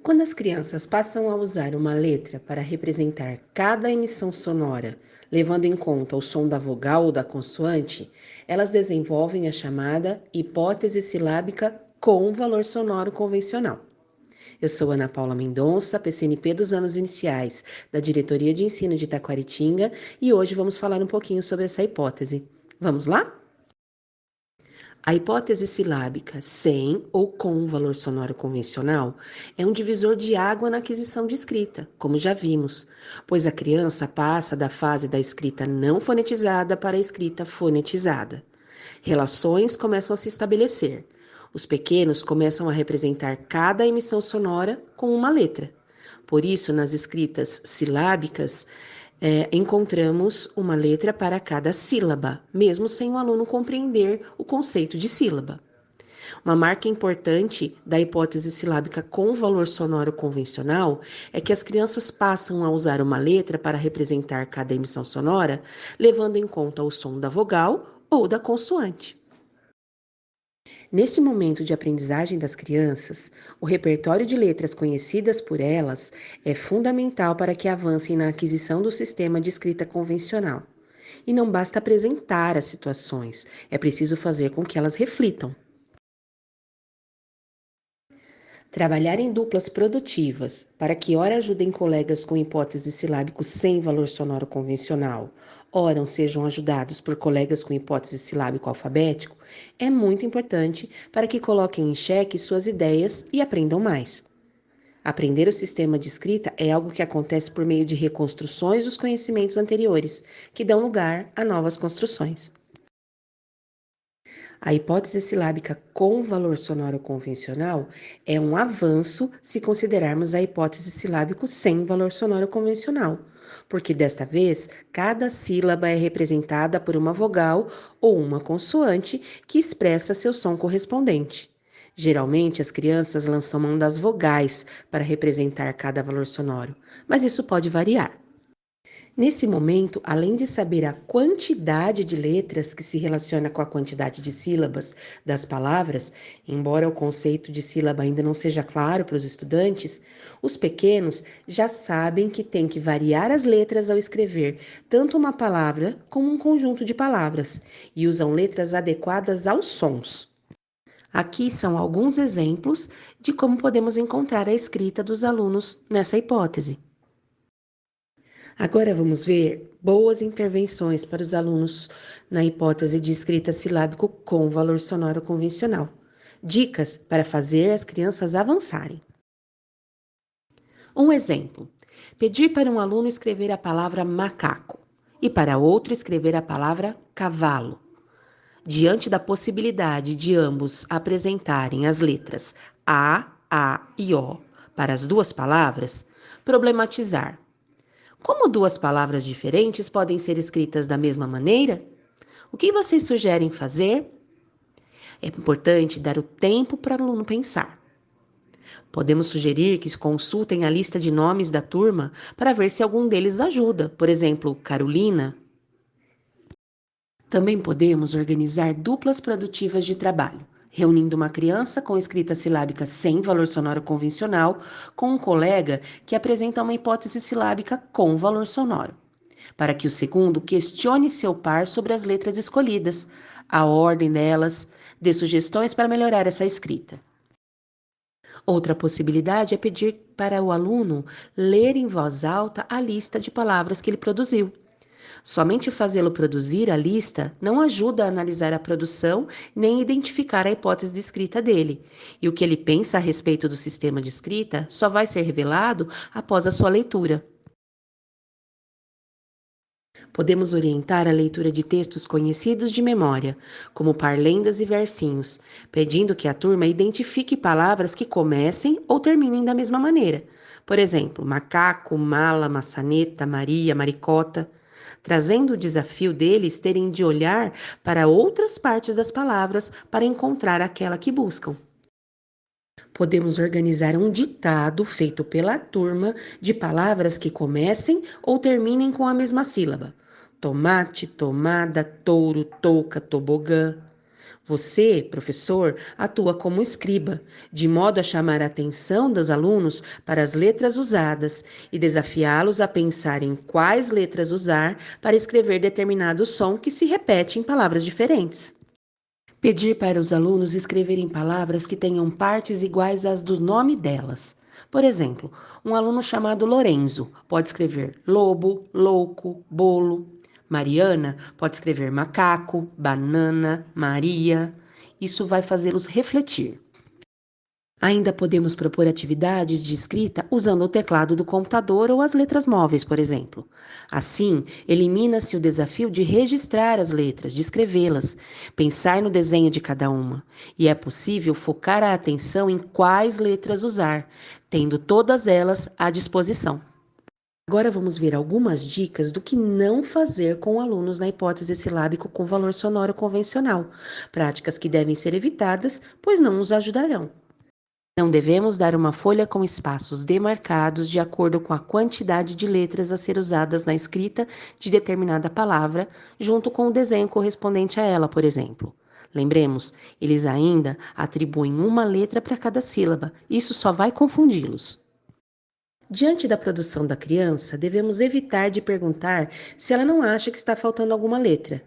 Quando as crianças passam a usar uma letra para representar cada emissão sonora, levando em conta o som da vogal ou da consoante, elas desenvolvem a chamada hipótese silábica com valor sonoro convencional. Eu sou Ana Paula Mendonça, PCNP dos anos iniciais, da Diretoria de Ensino de Taquaritinga, e hoje vamos falar um pouquinho sobre essa hipótese. Vamos lá? A hipótese silábica sem ou com valor sonoro convencional é um divisor de água na aquisição de escrita, como já vimos, pois a criança passa da fase da escrita não fonetizada para a escrita fonetizada. Relações começam a se estabelecer. Os pequenos começam a representar cada emissão sonora com uma letra. Por isso, nas escritas silábicas, encontramos uma letra para cada sílaba, mesmo sem o aluno compreender o conceito de sílaba. Uma marca importante da hipótese silábica com valor sonoro convencional é que as crianças passam a usar uma letra para representar cada emissão sonora, levando em conta o som da vogal ou da consoante. Nesse momento de aprendizagem das crianças, o repertório de letras conhecidas por elas é fundamental para que avancem na aquisição do sistema de escrita convencional. E não basta apresentar as situações, é preciso fazer com que elas reflitam. Trabalhar em duplas produtivas, para que ora ajudem colegas com hipótese silábico sem valor sonoro convencional, ora sejam ajudados por colegas com hipótese silábico alfabético, é muito importante para que coloquem em xeque suas ideias e aprendam mais. Aprender o sistema de escrita é algo que acontece por meio de reconstruções dos conhecimentos anteriores, que dão lugar a novas construções. A hipótese silábica com valor sonoro convencional é um avanço se considerarmos a hipótese silábico sem valor sonoro convencional, porque desta vez cada sílaba é representada por uma vogal ou uma consoante que expressa seu som correspondente. Geralmente, as crianças lançam mão das vogais para representar cada valor sonoro, mas isso pode variar. Nesse momento, além de saber a quantidade de letras que se relaciona com a quantidade de sílabas das palavras, embora o conceito de sílaba ainda não seja claro para os estudantes, os pequenos já sabem que tem que variar as letras ao escrever tanto uma palavra como um conjunto de palavras e usam letras adequadas aos sons. Aqui são alguns exemplos de como podemos encontrar a escrita dos alunos nessa hipótese. Agora vamos ver boas intervenções para os alunos na hipótese de escrita silábico com valor sonoro convencional. Dicas para fazer as crianças avançarem. Um exemplo: pedir para um aluno escrever a palavra macaco e para outro escrever a palavra cavalo. Diante da possibilidade de ambos apresentarem as letras A e O para as duas palavras, problematizar. Como duas palavras diferentes podem ser escritas da mesma maneira? O que vocês sugerem fazer? É importante dar o tempo para o aluno pensar. Podemos sugerir que consultem a lista de nomes da turma para ver se algum deles ajuda, por exemplo, Carolina. Também podemos organizar duplas produtivas de trabalho, reunindo uma criança com escrita silábica sem valor sonoro convencional com um colega que apresenta uma hipótese silábica com valor sonoro, para que o segundo questione seu par sobre as letras escolhidas, a ordem delas, dê sugestões para melhorar essa escrita. Outra possibilidade é pedir para o aluno ler em voz alta a lista de palavras que ele produziu. Somente fazê-lo produzir a lista não ajuda a analisar a produção nem identificar a hipótese de escrita dele. E o que ele pensa a respeito do sistema de escrita só vai ser revelado após a sua leitura. Podemos orientar a leitura de textos conhecidos de memória, como parlendas e versinhos, pedindo que a turma identifique palavras que comecem ou terminem da mesma maneira. Por exemplo, macaco, mala, maçaneta, Maria, maricota, trazendo o desafio deles terem de olhar para outras partes das palavras para encontrar aquela que buscam. Podemos organizar um ditado feito pela turma de palavras que comecem ou terminem com a mesma sílaba. Tomate, tomada, touro, touca, tobogã. Você, professor, atua como escriba, de modo a chamar a atenção dos alunos para as letras usadas e desafiá-los a pensar em quais letras usar para escrever determinado som que se repete em palavras diferentes. Pedir para os alunos escreverem palavras que tenham partes iguais às do nome delas. Por exemplo, um aluno chamado Lorenzo pode escrever lobo, louco, bolo. Mariana pode escrever macaco, banana, Maria. Isso vai fazê-los refletir. Ainda podemos propor atividades de escrita usando o teclado do computador ou as letras móveis, por exemplo. Assim, elimina-se o desafio de registrar as letras, de escrevê-las, pensar no desenho de cada uma. E é possível focar a atenção em quais letras usar, tendo todas elas à disposição. Agora vamos ver algumas dicas do que não fazer com alunos na hipótese silábico com valor sonoro convencional, práticas que devem ser evitadas, pois não os ajudarão. Não devemos dar uma folha com espaços demarcados de acordo com a quantidade de letras a ser usadas na escrita de determinada palavra, junto com o desenho correspondente a ela, por exemplo. Lembremos, eles ainda atribuem uma letra para cada sílaba. Isso só vai confundi-los. Diante da produção da criança, devemos evitar de perguntar se ela não acha que está faltando alguma letra.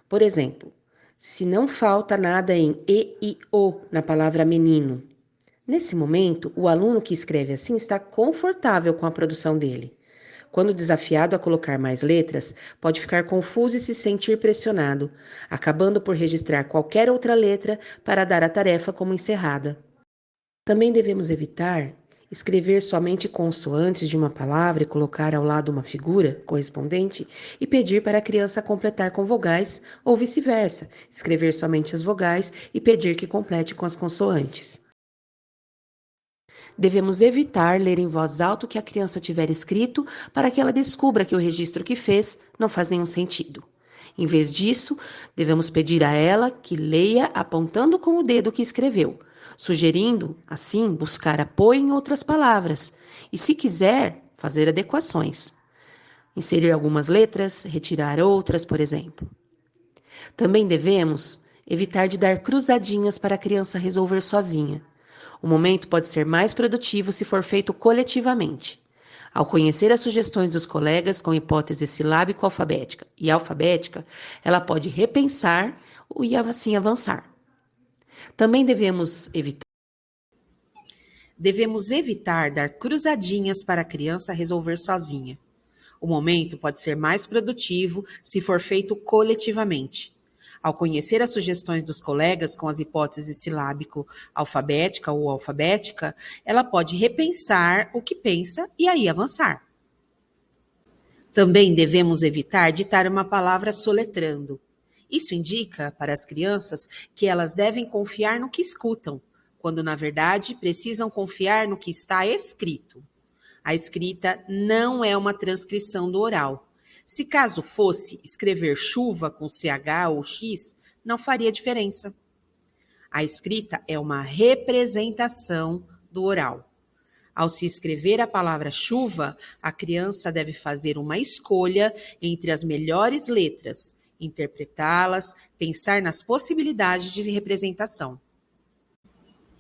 Por exemplo, se não falta nada em e, I, O na palavra menino. Nesse momento, o aluno que escreve assim está confortável com a produção dele. Quando desafiado a colocar mais letras, pode ficar confuso e se sentir pressionado, acabando por registrar qualquer outra letra para dar a tarefa como encerrada. Também devemos evitar escrever somente consoantes de uma palavra e colocar ao lado uma figura correspondente e pedir para a criança completar com vogais ou vice-versa, escrever somente as vogais e pedir que complete com as consoantes. Devemos evitar ler em voz alta o que a criança tiver escrito para que ela descubra que o registro que fez não faz nenhum sentido. Em vez disso, devemos pedir a ela que leia apontando com o dedo o que escreveu, sugerindo, assim, buscar apoio em outras palavras e, se quiser, fazer adequações. Inserir algumas letras, retirar outras, por exemplo. Também devemos evitar de dar cruzadinhas para a criança resolver sozinha. O momento pode ser mais produtivo se for feito coletivamente. Ao conhecer as sugestões dos colegas com hipótese silábico-alfabética e alfabética, ela pode repensar e assim avançar. Também devemos evitar dar cruzadinhas para a criança resolver sozinha. O momento pode ser mais produtivo se for feito coletivamente. Ao conhecer as sugestões dos colegas com as hipóteses silábico-alfabética ou alfabética, ela pode repensar o que pensa e aí avançar. Também devemos evitar ditar uma palavra soletrando. Isso indica para as crianças que elas devem confiar no que escutam, quando na verdade precisam confiar no que está escrito. A escrita não é uma transcrição do oral. Se caso fosse escrever chuva com CH ou X, não faria diferença. A escrita é uma representação do oral. Ao se escrever a palavra chuva, a criança deve fazer uma escolha entre as melhores letras, interpretá-las, pensar nas possibilidades de representação.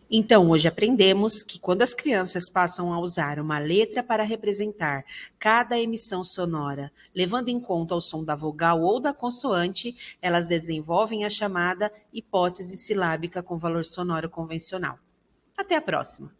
Então, hoje aprendemos que quando as crianças passam a usar uma letra para representar cada emissão sonora, levando em conta o som da vogal ou da consoante, elas desenvolvem a chamada hipótese silábica com valor sonoro convencional. Até a próxima!